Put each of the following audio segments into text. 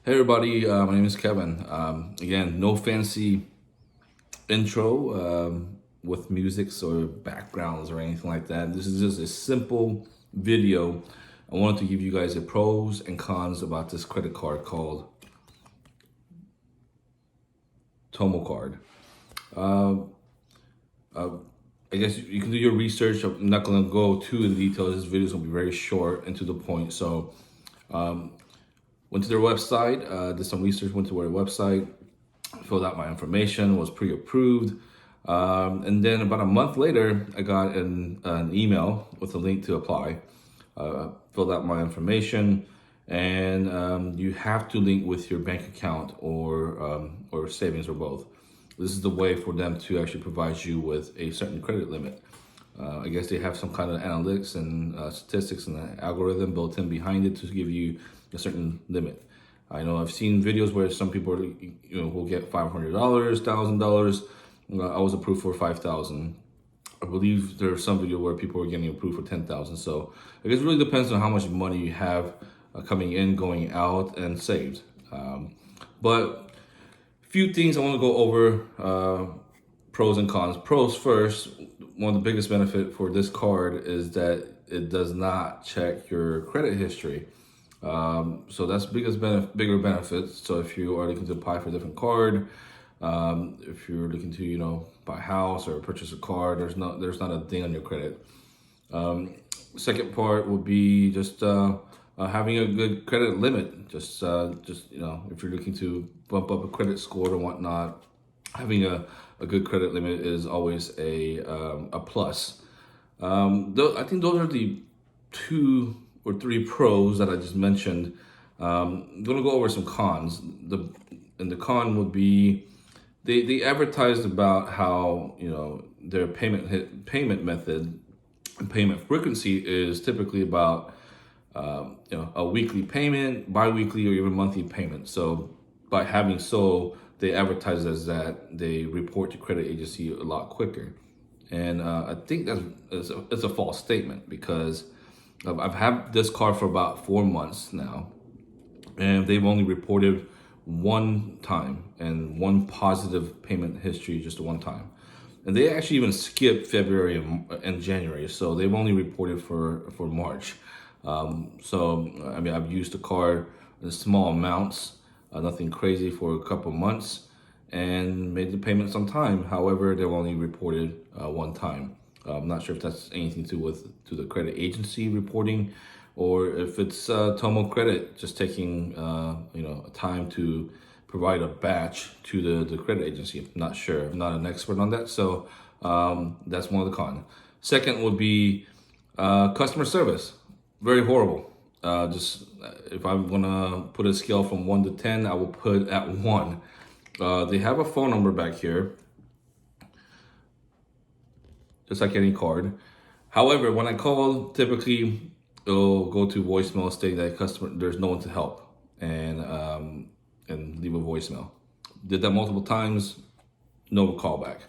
Hey everybody, my name is Kevin. Again, no fancy intro with musics or backgrounds or anything like that. This is just a simple video. I wanted to give you guys the pros and cons about this credit card called Tomo Card. I guess you can do your research. I'm not going to go too in detail. This video is going to be very short and to the point. So, went to their website, did some research, went to their website, filled out my information, was pre-approved. And then about a month later, I got an email with a link to apply. Filled out my information, and you have to link with your bank account or savings or both. This is the way for them to actually provide you with a certain credit limit. I guess they have some kind of analytics and statistics and an algorithm built in behind it to give you a certain limit. I know I've seen videos where some people, will get $500, $1,000. I was approved for $5,000. I believe there's some video where people are getting approved for $10,000. So I guess it really depends on how much money you have coming in, going out, and saved. But few things I want to go over. Pros and cons. Pros first. One of the biggest benefit for this card is that it does not check your credit history. So that's bigger benefits. So if you are looking to apply for a different card, if you're looking to buy a house or purchase a car, there's not a ding on your credit. Second part would be just having a good credit limit. Just if you're looking to bump up a credit score or whatnot, having a good credit limit is always a plus. I think those are the 2 or 3 pros that I just mentioned. I'm gonna go over some cons. The con would be they advertised about how their payment method and payment frequency is typically about a weekly payment, bi-weekly, or even monthly payment. So by having they advertise as that they report to credit agency a lot quicker. And I think it's a false statement, because I've had this card for about 4 months now, and they've only reported one time and one positive payment history, just one time. And they actually even skipped February and January, so they've only reported for March. I've used the card in small amounts, nothing crazy, for a couple months, and made the payments on time. However, they've only reported one time. I'm not sure if that's anything to the credit agency reporting, or if it's Tomo Credit just taking time to provide a batch to the credit agency. I'm not sure. I'm not an expert on that, so that's one of the cons. Second would be customer service. Very horrible. Just if I'm gonna put a scale from 1 to 10, I will put at 1. They have a phone number back here, just like any card. However, when I call, typically it'll go to voicemail stating that there's no one to help, and leave a voicemail. Did that multiple times, no callback.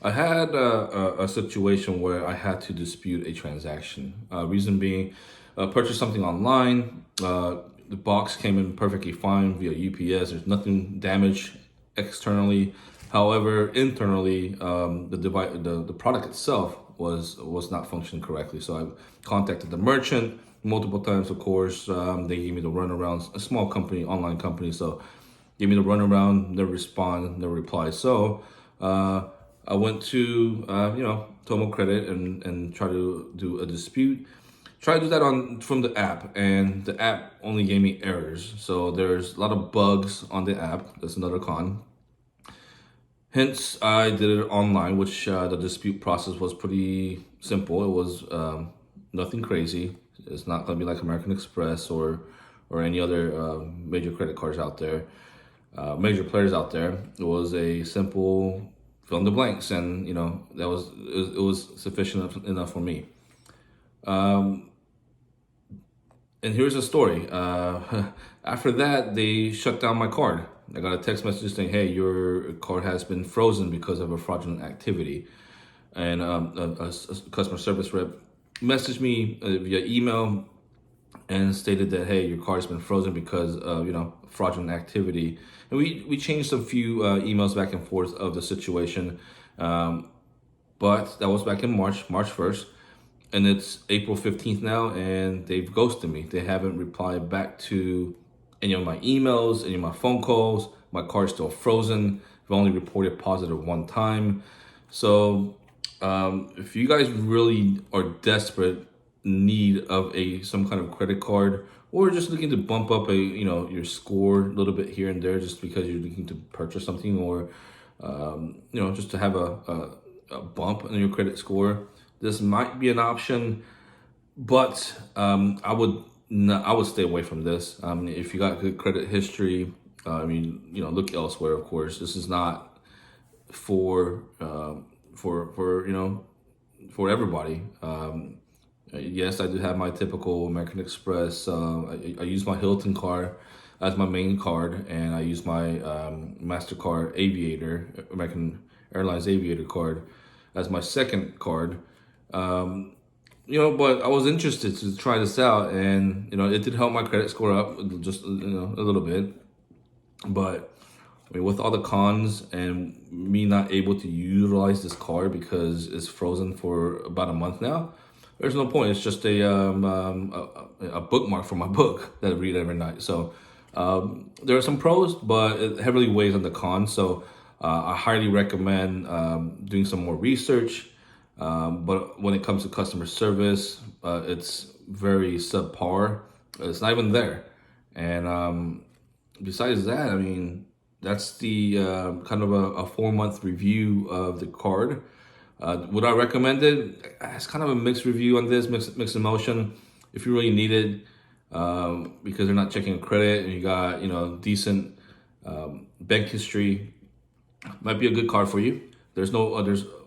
I had a situation where I had to dispute a transaction. Reason being, purchased something online. The box came in perfectly fine via UPS. There's nothing damaged externally. However, internally, the product itself was not functioning correctly. So I contacted the merchant multiple times. Of course, they gave me the runaround. A small company, online company, so gave me the runaround. Never respond, never reply. So I went to Tomo Credit and tried to do a dispute. Tried to do that from the app, and the app only gave me errors. So there's a lot of bugs on the app. That's another con. Hence, I did it online, which the dispute process was pretty simple. It was nothing crazy. It's not going to be like American Express or any other major credit cards out there, major players out there. It was a simple fill in the blanks, and it was sufficient enough for me. And here's the story. After that, they shut down my card. I got a text message saying, "Hey, your card has been frozen because of a fraudulent activity." And a customer service rep messaged me via email and stated that, hey, your card's been frozen because of, fraudulent activity. And we changed a few emails back and forth of the situation. But that was back in March 1st. And it's April 15th now, and they've ghosted me. They haven't replied back to any of my emails, any of my phone calls. My card's still frozen. I've only reported positive one time. So if you guys really are desperate need of some kind of credit card, or just looking to bump up your score a little bit here and there just because you're looking to purchase something, or just to have a bump in your credit score, this might be an option. But I would stay away from this. If you got good credit history, look elsewhere. Of course, this is not for everybody. Yes, I do have my typical American Express. I use my Hilton card as my main card, and I use my MasterCard Aviator, American Airlines Aviator card, as my second card. But I was interested to try this out, and it did help my credit score up just a little bit. But with all the cons and me not able to utilize this card because it's frozen for about a month now, there's no point. It's just a bookmark for my book that I read every night. So there are some pros, but it heavily weighs on the cons. So I highly recommend doing some more research. But when it comes to customer service, it's very subpar. It's not even there. And besides that, that's the kind of a 4-month review of the card. Would I recommend it? It's kind of a mixed review on this, mixed emotion. If you really need it, because they're not checking credit and you got decent bank history, might be a good card for you.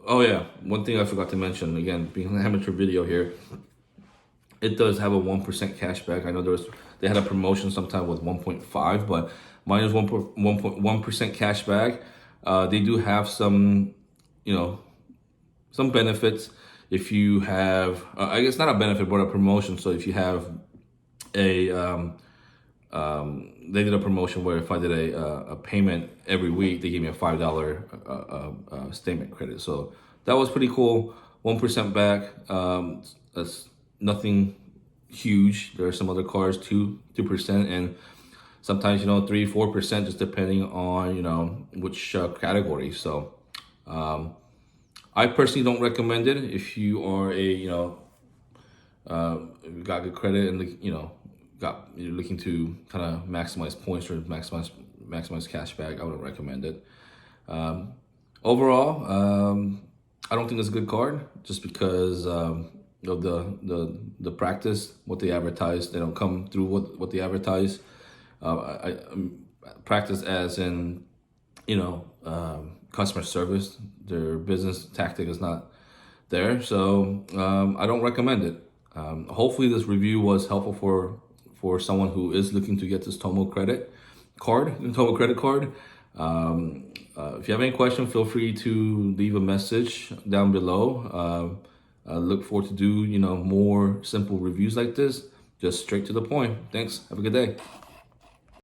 Oh yeah, one thing I forgot to mention, again, being an amateur video here, it does have a 1% cashback. I know they had a promotion sometime with 1.5, but mine is 1.1% cashback. They do have some benefits if you have, I guess not a benefit, but a promotion. So if you have they did a promotion where if I did a payment every week, they gave me a $5 statement credit. So that was pretty cool. 1% back. That's nothing huge. There are some other cards 2%, and sometimes 3-4%, just depending on which category. So I personally don't recommend it if you are got good credit and you're looking to kind of maximize points or maximize cash back. I wouldn't recommend it. Overall, I don't think it's a good card just because of the practice, what they advertise. They don't come through what they advertise. I practice as in customer service. Their business tactic is not there, so I don't recommend it. Hopefully this review was helpful for someone who is looking to get this Tomo Credit Card. If you have any questions, feel free to leave a message down below. I look forward to do more simple reviews like this, just straight to the point. Thanks. Have a good day.